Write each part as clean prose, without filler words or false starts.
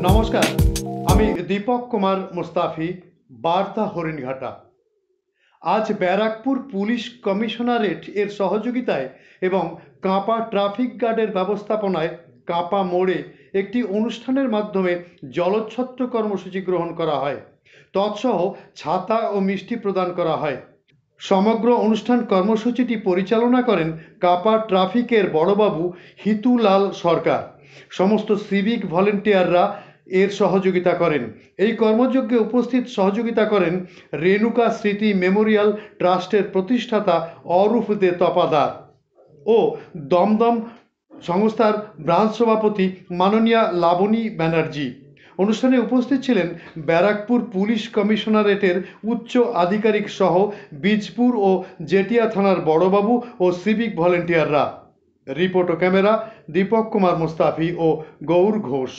নমস্কার, আমি দীপক কুমার মুস্তাফি, বার্তা হরিণঘাটা। আজ ব্যারাকপুর পুলিশ কমিশনারেট এর সহযোগিতায় এবং কাঁপা ট্রাফিক গার্ডের ব্যবস্থাপনায় কাঁপা মোড়ে একটি অনুষ্ঠানের মাধ্যমে জলচ্ছত্র কর্মসূচি গ্রহণ করা হয়। তৎসহ ছাতা ও মিষ্টি প্রদান করা হয়। সমগ্র অনুষ্ঠান কর্মসূচিটি পরিচালনা করেন কাঁপা ট্রাফিকের বড়বাবু হিতুলাল সরকার। সমস্ত সিভিক ভলেন্টিয়াররা এর সহযোগিতা করেন। এই কর্মযজ্ঞে উপস্থিত সহযোগিতা করেন রেণুকা স্মৃতি মেমোরিয়াল ট্রাস্টের প্রতিষ্ঠাতা অরূপ দে তপাদার ও দমদম সংস্থার ব্রাঞ্চ সভাপতি মাননীয়া লাবণী ব্যানার্জি। অনুষ্ঠানে উপস্থিত ছিলেন ব্যারাকপুর পুলিশ কমিশনারেটের উচ্চ আধিকারিক সহ বীজপুর ও জেটিয়া থানার বড়বাবু ও সিভিক ভলেন্টিয়াররা। রিপোর্ট ও ক্যামেরা দীপক কুমার মুস্তাফি ও গৌর ঘোষ।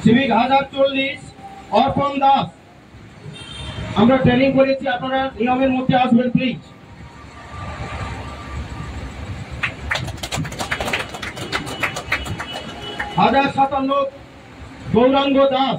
সিভিক 1040 অর্পণ দাস, আমরা ট্রেনিং করেছি, আপনারা নিয়মের মধ্যে আসবেন প্লিজ। হাজার 57 গৌরাঙ্গ দাস,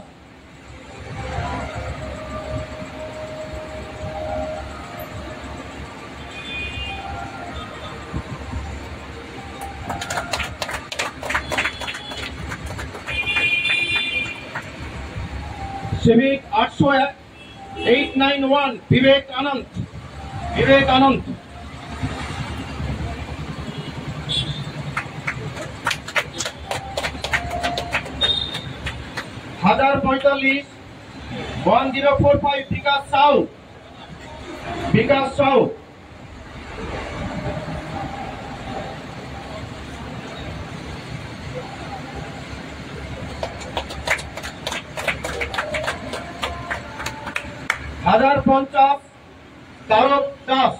সিভিক 891 বিবেক আনন্দ, হাজার 45 1045 বিকাশ সাউ, হাজার 50 তারক দাস,